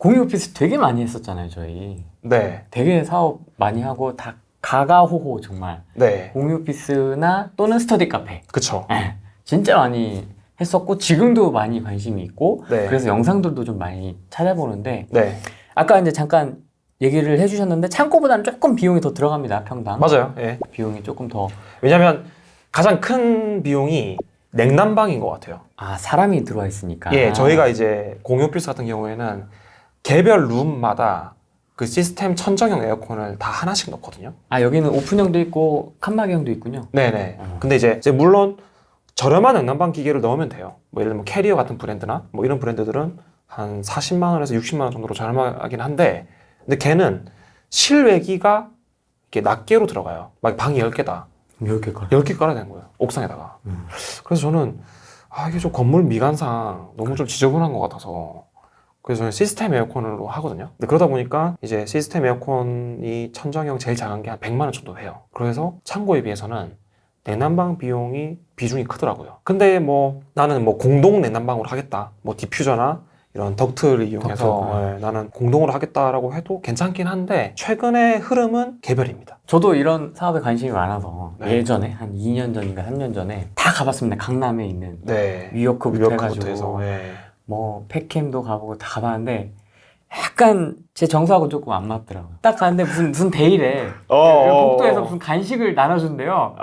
공유 오피스 되게 많이 했었잖아요, 저희. 네. 되게 사업 많이 하고 다 가가호호 정말. 네. 공유 오피스나 또는 스터디 카페. 그쵸. 네, 진짜 많이 했었고 지금도 많이 관심이 있고 네. 그래서 영상들도 좀 많이 찾아보는데 네. 아까 이제 잠깐 얘기를 해주셨는데 창고보다는 조금 비용이 더 들어갑니다, 평당. 맞아요. 예. 비용이 조금 더. 왜냐면 가장 큰 비용이 냉난방인 것 같아요. 아, 사람이 들어와 있으니까. 예, 저희가 이제 공유 오피스 같은 경우에는 개별 룸마다 그 시스템 천정형 에어컨을 다 하나씩 넣거든요. 아, 여기는 오픈형도 있고 칸막이형도 있군요. 네네. 근데 이제 물론 저렴한 냉난방 기계를 넣으면 돼요. 뭐 예를 들면 캐리어 같은 브랜드나 뭐 이런 브랜드들은 한 40만 원에서 60만 원 정도로 저렴하긴 한데, 근데 걔는 실외기가 이렇게 낱개로 들어가요. 막 방이 10개다. 10개 걸. 10개 깔아야 되는 거예요. 옥상에다가. 그래서 저는 이게 좀 건물 미관상 너무 좀 지저분한 것 같아서 그래서 저는 시스템 에어컨으로 하거든요. 근데 그러다 보니까 이제 시스템 에어컨이 천정형 제일 작은 게 한 100만 원 정도 해요. 그래서 창고에 비해서는 내난방 비중이 크더라고요. 근데 뭐 나는 뭐 공동 내난방으로 하겠다. 뭐 디퓨저나 이런 덕트를 이용해서 나는 공동으로 하겠다라고 해도 괜찮긴 한데 최근의 흐름은 개별입니다. 저도 이런 사업에 관심이 많아서 네. 예전에 한 2년 전인가 3년 전에 다 가봤습니다. 강남에 있는 네. 위워크부터 해가지고 해서 뭐 팩캠도 가보고 다 가봤는데 약간 제 정서하고 조금 안 맞더라고요. 딱 갔는데 무슨 데이래. 복도에서 무슨 간식을 나눠준대요.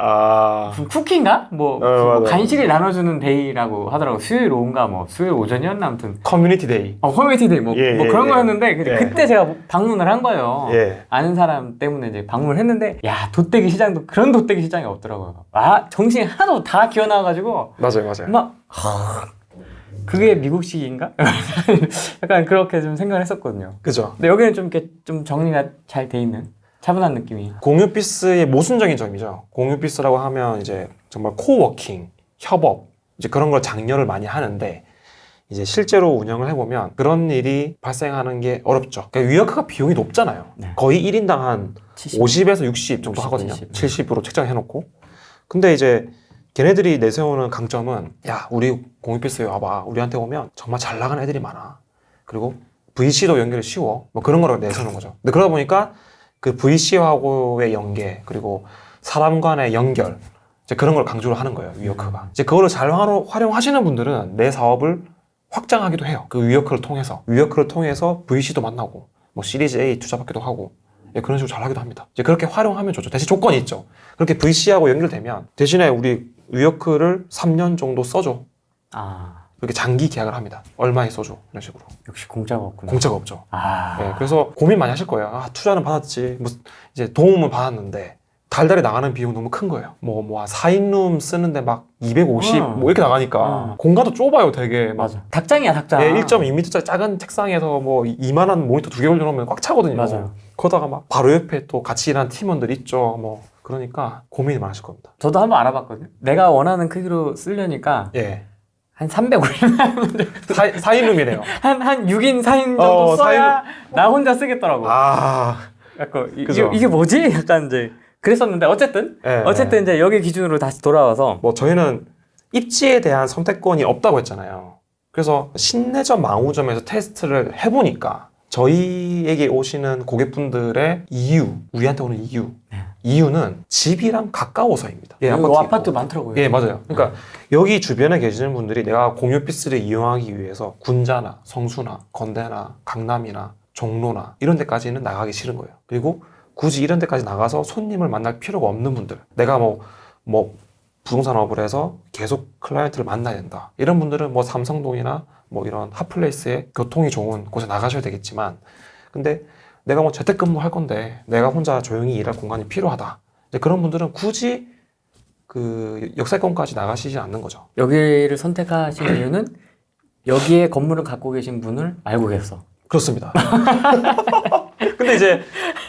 무슨 쿠키인가? 뭐 간식을 나눠주는 데이라고 하더라고. 수요일 오후인가 뭐 수요일 오전이었나 아무튼. 커뮤니티 데이. 커뮤니티 데이 뭐 그런 거였는데 그때 제가 방문을 한 거예요. 아는 사람 때문에 이제 방문을 했는데 야, 돗대기 시장도 그런 돗대기 시장이 없더라고요. 아, 정신이 하나도 다 기어 나와가지고 맞아요. 막 그게 미국식인가? 약간 그렇게 좀 생각을 했었거든요. 그죠. 근데 여기는 좀 이렇게 좀 정리가 잘 돼 있는 차분한 느낌이. 공유 오피스의 모순적인 점이죠. 공유 오피스라고 하면 이제 정말 코워킹, 협업 이제 그런 걸 장려를 많이 하는데 이제 실제로 운영을 해보면 그런 일이 발생하는 게 어렵죠. 그러니까 위워크가 비용이 높잖아요. 네. 거의 1인당 한 50에서 60 정도 60, 하거든요. 70. 70으로 책정해놓고. 근데 이제 걔네들이 내세우는 강점은 야, 우리 공유 오피스에 와봐. 우리한테 오면 정말 잘 나가는 애들이 많아. 그리고 VC도 연결이 쉬워. 뭐 그런 거를 내세우는 거죠. 근데 그러다 보니까 그 VC하고의 연계 그리고 사람 간의 연결 이제 그런 걸 강조를 하는 거예요. 위워크가. 이제 그거를 잘 활용하시는 분들은 내 사업을 확장하기도 해요. 그 위워크를 통해서 VC도 만나고 뭐 시리즈 A 투자받기도 하고 그런 식으로 잘 하기도 합니다. 이제 그렇게 활용하면 좋죠. 대신 조건이 있죠. 그렇게 VC하고 연결되면 대신에 우리 위워크를 3년 정도 써줘. 그렇게 장기 계약을 합니다. 얼마에 써줘. 이런 식으로. 역시 공짜가 없구나. 공짜가 없죠. 아. 그래서 고민 많이 하실 거예요. 아, 투자는 받았지. 이제 도움은 받았는데 달달이 나가는 비용 너무 큰 거예요. 뭐 4인룸 쓰는데 막 250 뭐 이렇게 나가니까 공간도 좁아요, 되게. 맞아. 닭장이야, 닭장. 1.2m짜리 작은 책상에서 뭐 이만한 모니터 2개 올려놓으면 꽉 차거든요. 맞아요. 그러다가 막 바로 옆에 또 같이 일하는 팀원들 있죠. 뭐 그러니까 고민이 많으실 겁니다. 저도 한번 알아봤거든요. 내가 원하는 크기로 쓰려니까 한 350만 원. 4인룸이래요. 한 6인, 4인 정도 써야 나 혼자 쓰겠더라고. 약간 이게 뭐지? 약간 이제 그랬었는데 어쨌든 이제 여기 기준으로 다시 돌아와서 뭐 저희는 입지에 대한 선택권이 없다고 했잖아요. 그래서 신내점 망우점에서 테스트를 해보니까 저희에게 오시는 고객분들의 우리한테 오는 이유는 집이랑 가까워서입니다. 아파트 많더라고요. 맞아요. 그러니까 여기 주변에 계시는 분들이 내가 공유 오피스를 이용하기 위해서 군자나 성수나 건대나 강남이나 종로나 이런 데까지는 나가기 싫은 거예요. 그리고 굳이 이런 데까지 나가서 손님을 만날 필요가 없는 분들, 내가 뭐 부동산업을 해서 계속 클라이언트를 만나야 된다. 이런 분들은 뭐 삼성동이나 뭐 이런 핫플레이스에 교통이 좋은 곳에 나가셔야 되겠지만, 근데 내가 뭐 재택근무 할 건데 내가 혼자 조용히 일할 공간이 필요하다. 이제 그런 분들은 굳이 그 역세권까지 나가시지 않는 거죠. 여기를 선택하신 이유는 여기에 건물을 갖고 계신 분을 알고 계셔서. 그렇습니다. 근데 이제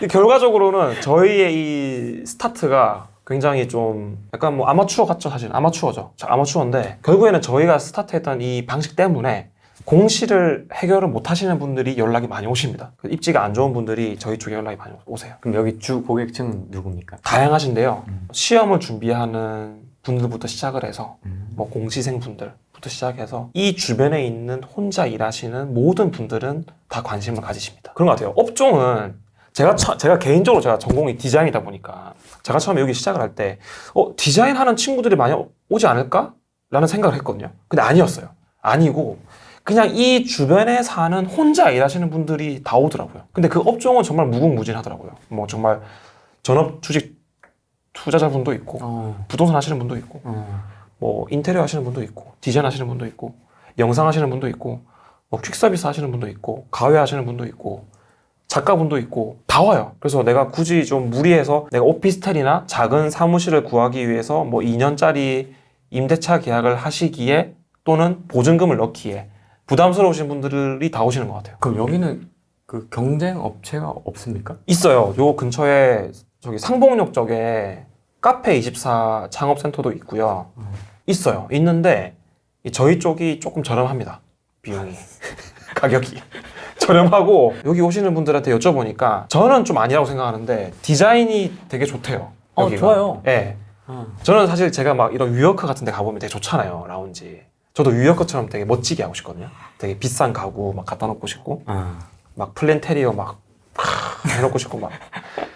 결과적으로는 저희의 이 스타트가 굉장히 좀 약간 뭐 아마추어 같죠, 사실. 아마추어인데 결국에는 저희가 스타트했던 이 방식 때문에 공시를 해결을 못 하시는 분들이 연락이 많이 오십니다. 입지가 안 좋은 분들이 저희 쪽에 연락이 많이 오세요. 그럼 여기 주 고객층은 누굽니까? 다양하신데요. 시험을 준비하는 분들부터 시작을 해서 뭐 공시생 분들부터 부터 시작해서 이 주변에 있는 혼자 일하시는 모든 분들은 다 관심을 가지십니다. 그런 것 같아요. 업종은 제가 개인적으로 제가 전공이 디자인이다 보니까 제가 처음에 여기 시작을 할 때 디자인 하는 친구들이 많이 오지 않을까? 라는 생각을 했거든요. 근데 아니었어요. 아니고 그냥 이 주변에 사는 혼자 일하시는 분들이 다 오더라고요. 근데 그 업종은 정말 무궁무진하더라고요. 뭐 정말 전업주직 투자자분도 있고 부동산 하시는 분도 있고 뭐 인테리어 하시는 분도 있고 디자인 하시는 분도 있고 영상 하시는 분도 있고 뭐 퀵서비스 하시는 분도 있고 가회 하시는 분도 있고 작가분도 있고 다 와요. 그래서 내가 굳이 좀 무리해서 내가 오피스텔이나 작은 사무실을 구하기 위해서 뭐 2년짜리 임대차 계약을 하시기에 또는 보증금을 넣기에 부담스러우신 분들이 다 오시는 것 같아요. 그럼 여기는 그 경쟁 업체가 없습니까? 있어요. 요 근처에 저기 상봉역 쪽에 카페24 창업센터도 있고요. 있어요. 있는데 저희 쪽이 조금 저렴합니다. 비용이. 가격이. 저렴하고 여기 오시는 분들한테 여쭤보니까 저는 좀 아니라고 생각하는데 디자인이 되게 좋대요. 여기가. 좋아요. 네. 저는 사실 제가 막 이런 위워크 같은 데 가보면 되게 좋잖아요. 라운지. 저도 위워크처럼 되게 멋지게 하고 싶거든요. 되게 비싼 가구 막 갖다 놓고 싶고 막 플랜테리어 막 해놓고 싶고 막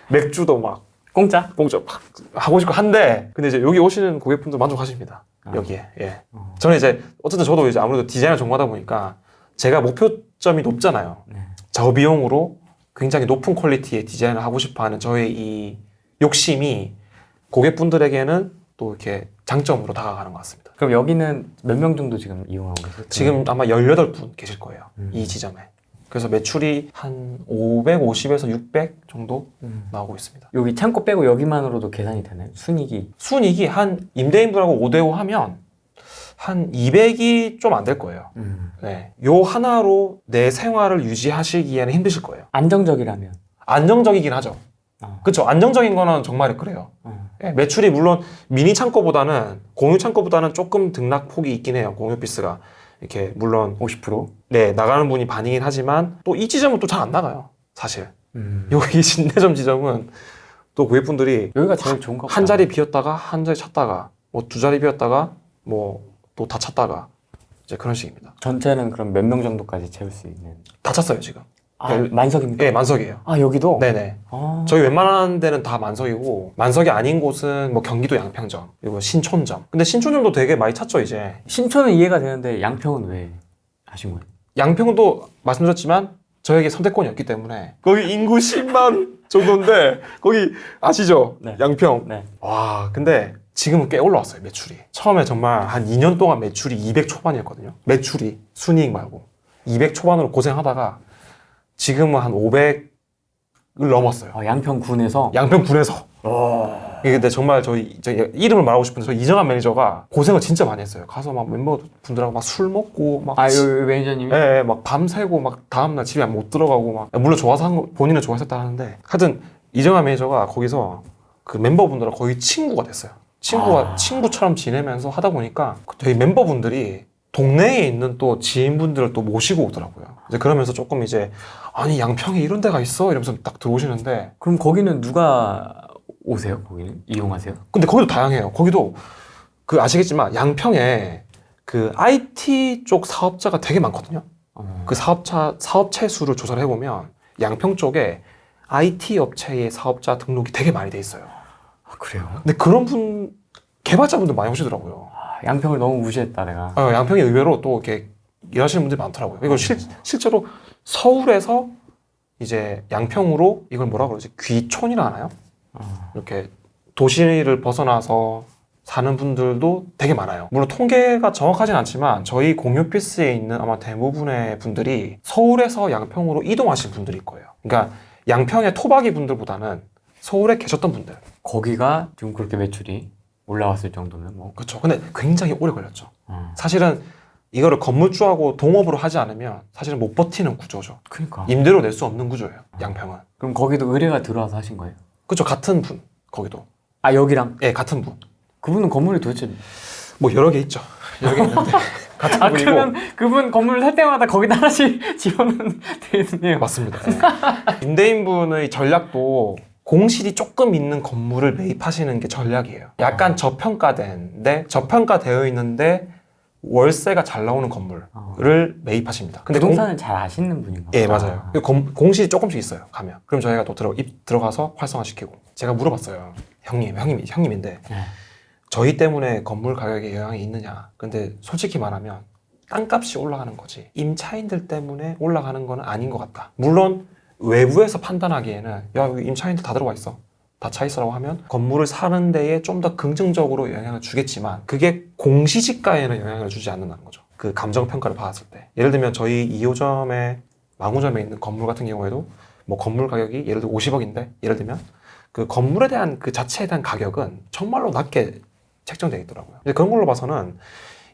맥주도 막 공짜 막 하고 싶고 한데 근데 이제 여기 오시는 고객분들 만족하십니다. 여기에. 예. 저는 이제 어쨌든 저도 이제 아무래도 디자인을 전공하다 보니까 제가 목표점이 높잖아요. 저비용으로 굉장히 높은 퀄리티의 디자인을 하고 싶어하는 저의 이 욕심이 고객분들에게는 또 이렇게 장점으로 다가가는 것 같습니다. 그럼 여기는 몇 명 정도 지금 이용하고 계세요? 지금 아마 18분 계실 거예요. 이 지점에. 그래서 매출이 한 550에서 600 정도 나오고 있습니다. 여기 창고 빼고 여기만으로도 계산이 되나요? 순이익이 한 임대인분하고 5대5 하면 한 200이 좀 안 될 거예요. 네. 요 하나로 내 생활을 유지하시기에는 힘드실 거예요. 안정적이라면? 안정적이긴 하죠. 그렇죠. 안정적인 거는 정말 그래요. 네, 매출이 물론 미니 창고보다는 공유 창고보다는 조금 등락폭이 있긴 해요. 공유 오피스가 이렇게 물론 50%? 네 나가는 분이 반이긴 하지만 또 이 지점은 또 잘 안 나가요. 사실 여기 신내점 지점은 또 고객분들이 여기가 제일 좋은가 보다. 한 자리 비었다가 한 자리 찼다가 뭐 두 자리 비었다가 뭐 또 다 찼다가 이제 그런 식입니다. 전체는 그럼 몇 명 정도까지 채울 수 있는? 다 찼어요 지금. 만석입니까? 네, 만석이에요. 여기도? 네네. 저희 웬만한 데는 다 만석이고 만석이 아닌 곳은 뭐 경기도 양평점 그리고 신촌점. 근데 신촌점도 되게 많이 찼죠 이제. 신촌은 이해가 되는데 양평은 왜 하신 거예요? 양평도 말씀드렸지만 저에게 선택권이 없기 때문에 거기 인구 10만 정도인데 거기 아시죠? 네. 양평. 네. 와 근데 지금은 꽤 올라왔어요 매출이. 처음에 정말 한 2년 동안 매출이 200 초반이었거든요. 매출이 순이익 말고 200 초반으로 고생하다가 지금은 한 500을 넘었어요. 양평군에서? 양평군에서. 이게 근데 정말 저희 이름을 말하고 싶은데 저희 이정환 매니저가 고생을 진짜 많이 했어요. 가서 막 멤버분들하고 막 술 먹고 막 여기 매니저님이? 네, 막 밤새고 막 다음날 집에 못 들어가고 막 물론 좋아서 한 거 본인은 좋아했었다 하는데 하여튼 이정환 매니저가 거기서 그 멤버분들하고 거의 친구가 됐어요. 친구처럼 지내면서 하다 보니까 저희 멤버분들이 동네에 있는 또 지인분들을 또 모시고 오더라고요. 이제 그러면서 조금 이제 아니 양평에 이런 데가 있어 이러면서 딱 들어오시는데 그럼 거기는 누가 오세요? 거기는 이용하세요? 근데 거기도 다양해요. 거기도 그 아시겠지만 양평에 그 IT 쪽 사업자가 되게 많거든요. 그 사업체 수를 조사를 해보면 양평 쪽에 IT 업체의 사업자 등록이 되게 많이 돼 있어요. 그래요? 근데 그런 분 개발자분들 많이 오시더라고요. 양평을 너무 무시했다 내가. 양평이 의외로 또 이렇게 일하시는 분들이 많더라고요. 이거 실제로 서울에서 이제 양평으로 이걸 뭐라 그러지? 귀촌이라 하나요? 이렇게 도시를 벗어나서 사는 분들도 되게 많아요. 물론 통계가 정확하진 않지만 저희 공유 오피스에 있는 아마 대부분의 분들이 서울에서 양평으로 이동하신 분들일 거예요. 그러니까 양평의 토박이 분들보다는 서울에 계셨던 분들. 거기가 지금 그렇게 매출이 올라왔을 정도면 뭐. 그렇죠. 근데 굉장히 오래 걸렸죠. 사실은 이거를 건물주하고 동업으로 하지 않으면 사실은 못 버티는 구조죠. 그러니까. 임대료 낼 수 없는 구조예요. 양평은. 그럼 거기도 의뢰가 들어와서 하신 거예요? 그렇죠. 같은 분. 거기도. 여기랑? 네, 같은 분. 그분은 건물이 도대체 뭐 여러 개 있죠. 여러 개 있는데 같은 분이고. 그러면 그분 건물 살 때마다 거기다 하나씩 지원은 돼 있네요. 맞습니다. 네. 임대인분의 전략도 공실이 조금 있는 건물을 매입하시는 게 전략이에요. 약간 저평가되어 있는데 월세가 잘 나오는 건물을 매입하십니다. 근데 부동산을 잘 아시는 분인가 보다. 예, 맞아요. 공실이 조금씩 있어요. 가면. 그럼 저희가 또 들어가서 활성화시키고. 제가 물어봤어요. 형님인데 저희 때문에 건물 가격에 영향이 있느냐. 근데 솔직히 말하면 땅값이 올라가는 거지 임차인들 때문에 올라가는 거는 아닌 것 같다. 물론 외부에서 판단하기에는 야, 여기 임차인들 다 들어와 있어. 다 차 있어라고 하면 건물을 사는 데에 좀 더 긍정적으로 영향을 주겠지만 그게 공시지가에는 영향을 주지 않는다는 거죠. 그 감정평가를 받았을 때. 예를 들면 저희 2호점에 망우점에 있는 건물 같은 경우에도 뭐 건물 가격이 예를 들어 50억인데 예를 들면 그 건물에 대한 그 자체에 대한 가격은 정말로 낮게 책정되어 있더라고요. 그런 걸로 봐서는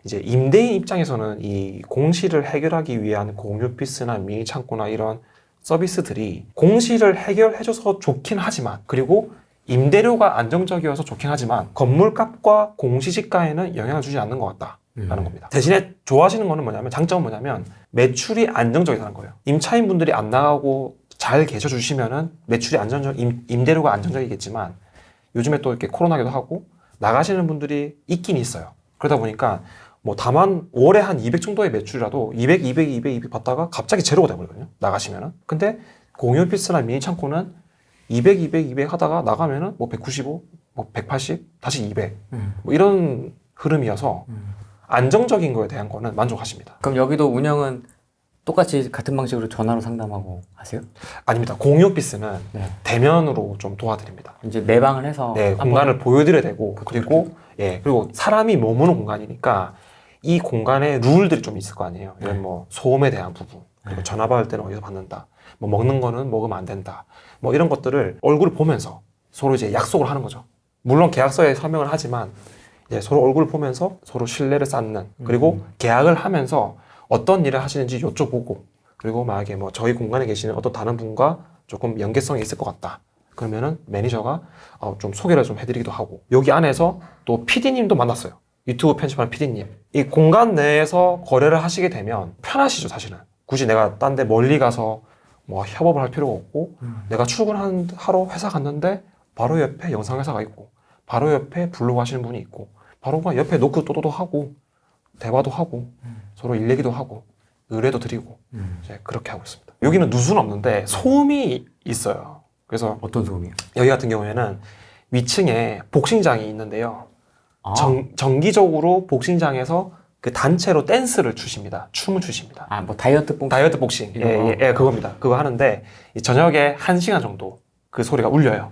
이제 임대인 입장에서는 이 공실을 해결하기 위한 공유피스나 미니 창고나 이런 서비스들이 공실을 해결해줘서 좋긴 하지만 그리고 임대료가 안정적이어서 좋긴 하지만 건물값과 공시지가에는 영향을 주지 않는 것 같다라는 겁니다. 대신에 좋아하시는 거는 뭐냐면 장점은 뭐냐면 매출이 안정적이라는 거예요. 임차인분들이 안 나가고 잘 계셔주시면은 매출이 임대료가 안정적이겠지만 요즘에 또 이렇게 코로나기도 하고 나가시는 분들이 있긴 있어요. 그러다 보니까 뭐 다만 월에 한 200 정도의 매출이라도 200 받다가 갑자기 제로가 돼버리거든요. 나가시면은. 근데 공유오피스나 미니 창고는 200 하다가 나가면은 뭐 195, 뭐 180, 다시 200. 뭐 이런 흐름이어서 안정적인 거에 대한 거는 만족하십니다. 그럼 여기도 운영은 똑같이 같은 방식으로 전화로 상담하고 하세요? 아닙니다. 공유오피스는 네. 대면으로 좀 도와드립니다. 이제 매방을 해서 네, 공간을 보여드려야 되고 그리고 사람이 머무는 공간이니까 이 공간에 룰들이 좀 있을 거 아니에요. 이런 뭐 소음에 대한 부분, 그리고 전화 받을 때는 어디서 받는다, 뭐 먹는 거는 먹으면 안 된다, 뭐 이런 것들을 얼굴을 보면서 서로 이제 약속을 하는 거죠. 물론 계약서에 설명을 하지만 이제 서로 얼굴을 보면서 서로 신뢰를 쌓는, 그리고 계약을 하면서 어떤 일을 하시는지 여쭤보고, 그리고 만약에 뭐 저희 공간에 계시는 어떤 다른 분과 조금 연계성이 있을 것 같다. 그러면은 매니저가 좀 소개를 좀 해드리기도 하고, 여기 안에서 또 PD님도 만났어요. 유튜브 편집하는 PD님. 이 공간 내에서 거래를 하시게 되면 편하시죠, 사실은. 굳이 내가 딴 데 멀리 가서 뭐 협업을 할 필요가 없고, 내가 출근하러 회사 갔는데 바로 옆에 영상회사가 있고, 바로 옆에 블로그 하시는 분이 있고, 바로 그냥 옆에 노크 또도도 하고, 대화도 하고, 서로 일 얘기도 하고, 의뢰도 드리고, 이제 그렇게 하고 있습니다. 여기는 누수는 없는데 소음이 있어요. 그래서 어떤 소음이요? 여기 같은 경우에는 위층에 복싱장이 있는데요. 정기적으로 복싱장에서 그 단체로 댄스를 추십니다. 춤을 추십니다. 뭐 다이어트 복싱. 예, 그겁니다. 그거 하는데 저녁에 1시간 정도 그 소리가 울려요.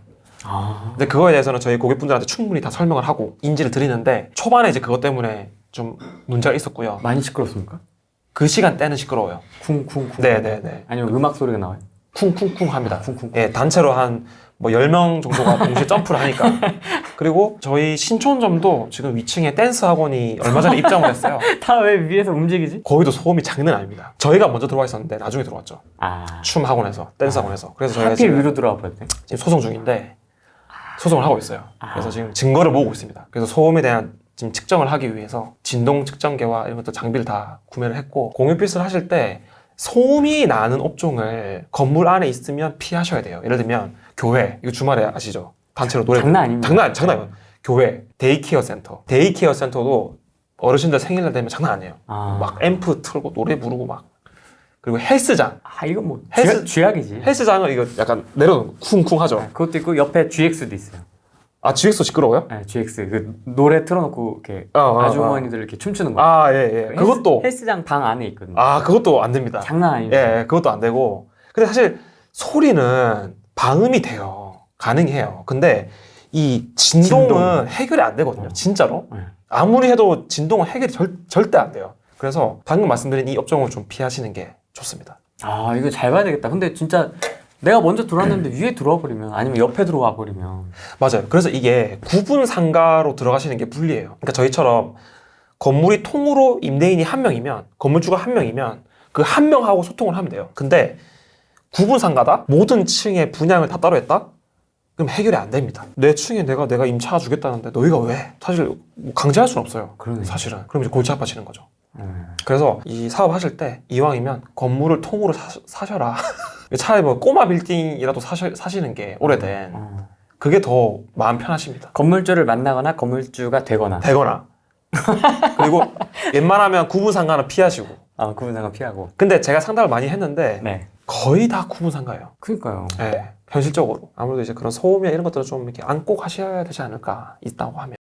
근데 그거에 대해서는 저희 고객분들한테 충분히 다 설명을 하고 인지를 드리는데 초반에 이제 그것 때문에 좀 문제가 있었고요. 많이 시끄럽습니까? 그 시간대는 시끄러워요. 쿵쿵쿵. 네네네. 아니면 음악 소리가 나와요? 쿵쿵쿵 합니다. 쿵쿵쿵. 예, 단체로 한 뭐 10명 정도가 동시에 점프를 하니까. 그리고 저희 신촌점도 지금 위층에 댄스 학원이 얼마 전에 입장을 했어요. 다 왜 위에서 움직이지? 거기도 소음이 장난 아닙니다. 저희가 먼저 들어와 있었는데 나중에 들어왔죠. 춤 학원에서, 댄스 학원에서. 그래서 저희가 하필 위로 들어와 버렸네. 지금 소송 중인데 소송을 하고 있어요. 그래서 지금 증거를 모으고 있습니다. 그래서 소음에 대한 지금 측정을 하기 위해서 진동 측정계와 이런 것도 장비를 다 구매를 했고, 공유오피스를 하실 때 소음이 나는 업종을 건물 안에 있으면 피하셔야 돼요. 예를 들면 교회, 이거 주말에 아시죠? 단체로 노래. 장난 아닙니다. 장난 아니에요. 교회, 데이케어 센터. 데이케어 센터도 어르신들 생일날 되면 장난 아니에요. 막 앰프 틀고 노래 부르고 막. 그리고 헬스장. 이거 뭐 쥐약이지. 헬스장은 이거 약간 내려놓고 쿵쿵 하죠. 그것도 있고 옆에 GX도 있어요. GX도 시끄러워요? 네, GX. 그 노래 틀어놓고 이렇게 아주머니들 이렇게 춤추는 거. 예. 그것도 헬스장 방 안에 있거든요. 그것도 안 됩니다. 장난 아니죠. 예, 그것도 안 되고. 근데 사실 소리는 방음이 돼요. 가능해요. 근데 이 진동은 해결이 안 되거든요. 진짜로. 아무리 해도 진동은 해결이 절대 안 돼요. 그래서 방금 말씀드린 이 업종을 좀 피하시는 게 좋습니다. 이거 잘 봐야 되겠다. 근데 진짜 내가 먼저 들어왔는데 위에 들어와 버리면, 아니면 옆에 들어와 버리면. 맞아요. 그래서 이게 구분 상가로 들어가시는 게 불리해요. 그러니까 저희처럼 건물이 통으로 임대인이 한 명이면, 건물주가 한 명이면 그 한 명하고 소통을 하면 돼요. 근데 구분 상가다? 모든 층의 분양을 다 따로 했다? 그럼 해결이 안 됩니다. 내 층에 내가 임차 주겠다는데 너희가 왜? 사실 뭐 강제할 수는 없어요. 그러네. 사실은. 그럼 이제 골치 아파지는 거죠. 그래서 이 사업 하실 때 이왕이면 건물을 통으로 사셔라. 차라리 뭐 꼬마 빌딩이라도 사시는 게 오래된 그게 더 마음 편하십니다. 건물주를 만나거나 건물주가 되거나. 그리고 웬만하면 구분상가는 피하시고. 아, 구분상가 피하고. 근데 제가 상담을 많이 했는데 네. 거의 다 구분상가예요. 그러니까요. 네, 현실적으로 아무래도 이제 그런 소음이나 이런 것들을 좀 이렇게 안고 가셔야 되지 않을까 있다고 하면.